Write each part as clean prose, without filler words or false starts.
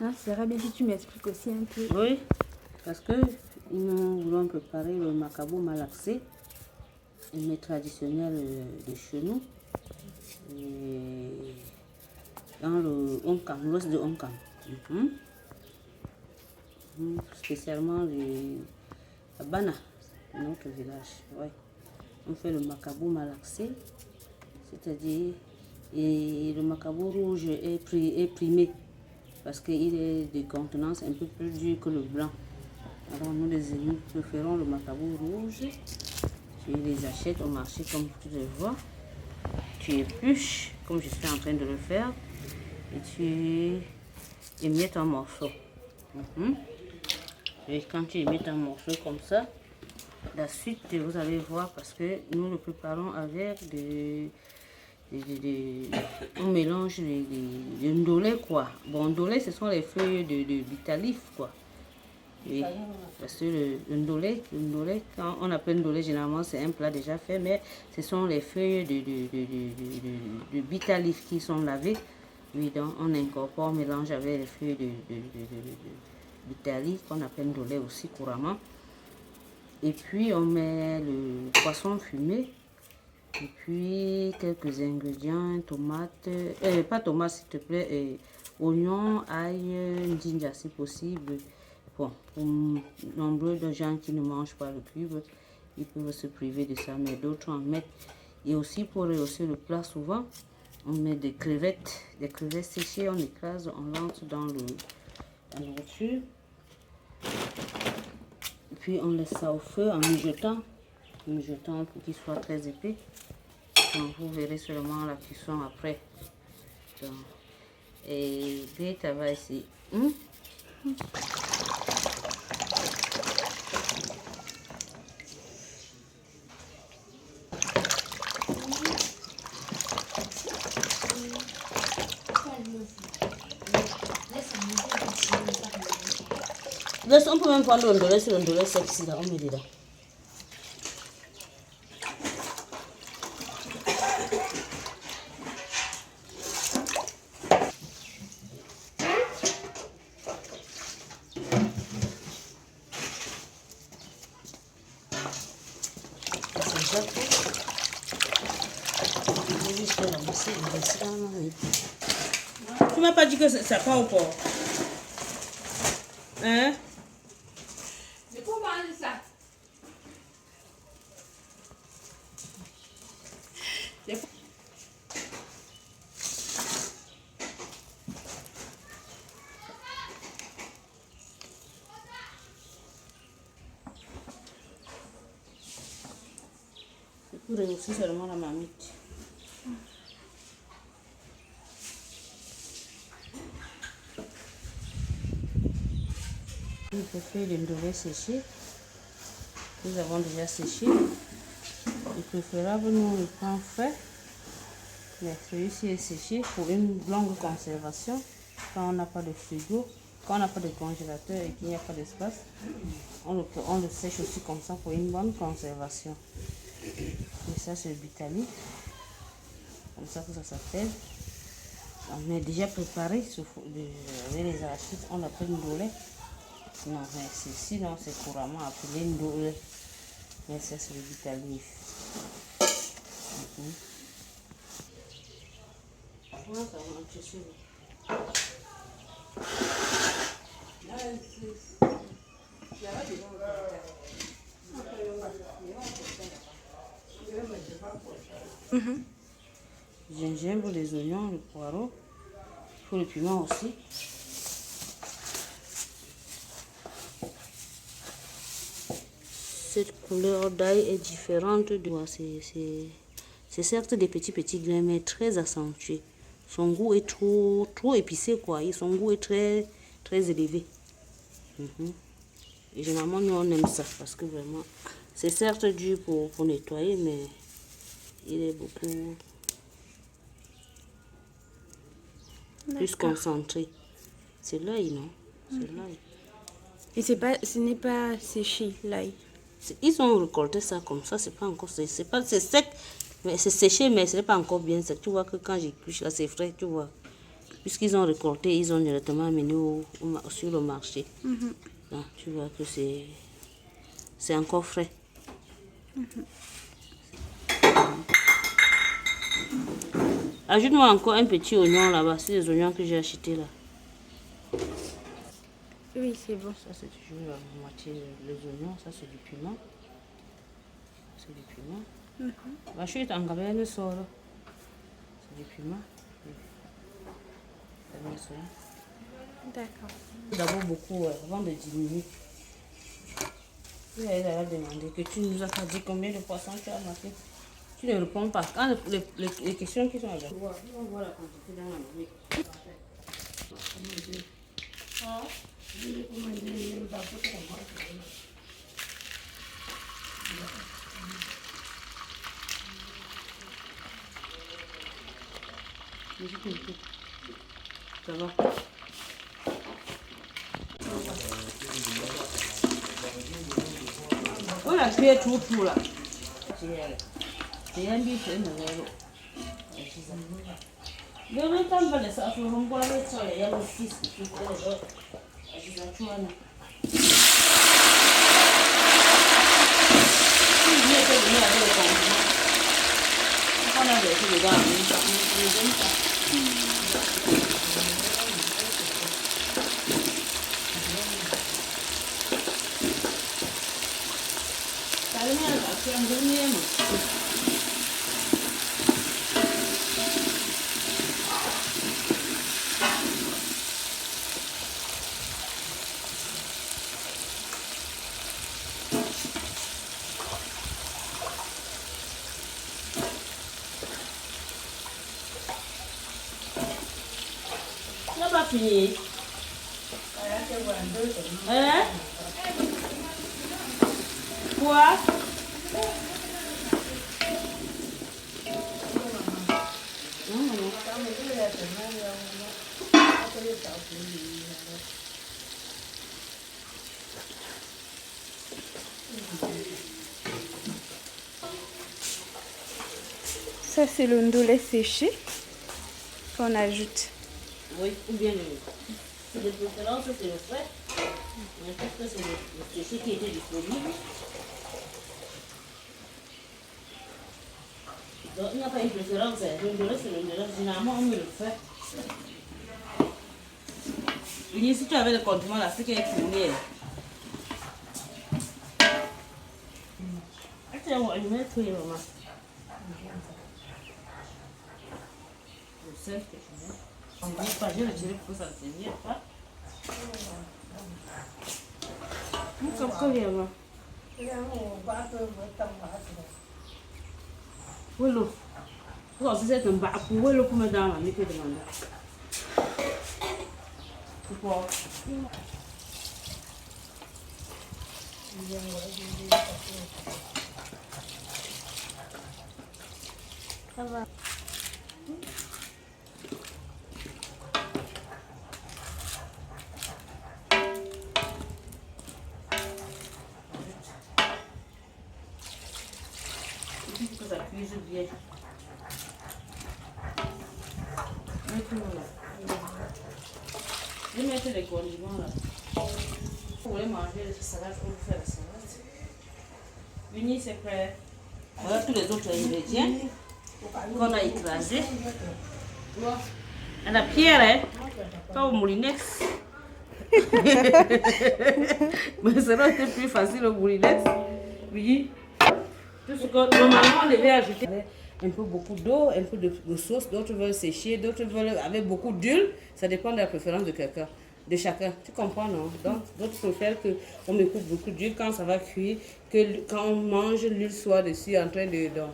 Hein, ça serait bien si tu m'expliques aussi un peu. Oui, parce que nous voulons préparer le macabo malaxé, un mets traditionnel de chez nous, et dans le Onkam, l'ouest de Onkam. Spécialement la Bana, notre village. Ouais. On fait le macabo malaxé, c'est-à-dire le macabo rouge est primé parce qu'il est de contenance un peu plus dure que le blanc. Alors nous les élus préférons le macabo rouge. Tu les achètes au marché comme tu le vois. Tu épluches comme je suis en train de le faire et tu émiettes en morceaux. Et quand tu émiettes en morceaux comme ça, la suite vous allez voir parce que nous le préparons avec on mélange les ndolé quoi. Bon, ndolé ce sont les feuilles de bitalif quoi. Oui, parce que le ndolé, quand on appelle ndolé, généralement c'est un plat déjà fait, mais ce sont les feuilles de bitalif qui sont lavées. Oui, donc on incorpore, on mélange avec les feuilles de bitalif qu'on appelle ndolé aussi couramment. Et puis on met le poisson fumé. Et puis quelques ingrédients, tomates, pas tomates s'il te plaît, oignons, ail, ginger si possible. Bon, pour nombreux de gens qui ne mangent pas le cube, ils peuvent se priver de ça, mais d'autres en mettent. Et aussi pour rehausser le plat, souvent, on met des crevettes séchées, on écrase, on lance dans la nourriture. Et puis on laisse ça au feu en mijotant pour qu'il soit très épais. Donc, vous verrez seulement la cuisson après. Donc, et Greta va ici. Laisse, on peut même prendre le ndolé, c'est le ndolé sexy là, on met dedans. Tu m'as pas dit que ça part au port? Hein? C'est pour manger ça. C'est pour rehausser seulement la marmite. On peut faire le ndolé séché. Nous avons déjà séché. Le préférable, nous le prend frais. Mais celui-ci est séché pour une longue conservation. Quand on n'a pas de frigo, quand on n'a pas de congélateur et qu'il n'y a pas d'espace, on le sèche aussi comme ça pour une bonne conservation. Et ça, c'est le bitalif. Comme ça que ça s'appelle. On est déjà préparé avec les arachides. On l'appelle ndolé. Sinon, c'est couramment appelé ndolé. Mais ça, c'est le bitalif. Gingembre, les oignons, le poireau, il faut le piment aussi. Cette couleur d'ail est différente de c'est certes des petits grains mais très accentués. Son goût est trop épicé quoi. Et son goût est très élevé. Et généralement nous on aime ça parce que vraiment c'est certes dur pour nettoyer mais il est beaucoup plus concentré. C'est l'ail non? C'est l'ail. Et ce n'est pas séché l'ail. Ils ont récolté ça comme ça, c'est pas encore, c'est sec, mais c'est séché, mais ce n'est pas encore bien sec. Tu vois que quand j'épluche là, c'est frais, tu vois. puisqu'ils ont récolté, ils ont directement amené sur le marché. Donc, tu vois que c'est encore frais. Ajoute-moi encore un petit oignon là-bas, c'est les oignons que j'ai achetés là. Oui, c'est bon. Ça c'est toujours la moitié les oignons, ça c'est du piment. C'est du piment. Je suis en train de sort. C'est du piment. D'accord. D'abord beaucoup avant de diminuer. Elle a demandé que tu nous as pas dit combien de poissons tu as marqué. Tu ne réponds pas. Quand les questions qui sont là, on voit la quantité dans la main. Ça va. Oh la cuillère tout là. C'est un bif, c'est un nouveau. Je vais t'enlever les affaires, on va aller sur les yellow fish, je vais n'a pas fini. Hein? Quoi? Ça, c'est le ndolé séché qu'on ajoute. Oui, ou bien c'est de préférence, c'est le frais. Mais parce que c'est le séché qui était disponible. Donc, il n'y a pas une préférence. Le ndolé, c'est le ndolé. Généralement, on met le frais. Et si tu avais le condiment là, c'est qu'il est tourné. Attends, on va mettre tout, maman. Le sel que tu mets. On ne va pas, je le tirer pour ça ne tenir pas. Pourquoi vient là? Oui, l'eau. Si c'est un bac, oui, l'eau pour me donner, mais que demander. Pourquoi? Ça va. Il faut que ça cuise bien. Je vais mettre les condiments là. Vous voulez manger les salades, on vous fait la salade. Unis, c'est prêt. Voilà tous les autres ingrédients qu'on a écrasés. À la pierre, hein? Pas au moulinex. Mais ça aurait été plus facile au moulinex. Oui. Tout ce que normalement on devait ajouter. Un peu beaucoup d'eau, un peu de sauce, d'autres veulent sécher, d'autres veulent avec beaucoup d'huile. Ça dépend de la préférence de quelqu'un, de chacun. Tu comprends, non? Donc, d'autres préfèrent qu'on me coupe beaucoup d'huile quand ça va cuire, que quand on mange, l'huile soit dessus en train de... Donc,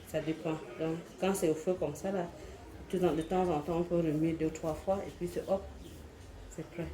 ça dépend. Donc, quand c'est au feu comme ça, là, de temps en temps, on peut remuer 2 ou 3 fois et puis c'est hop, c'est prêt.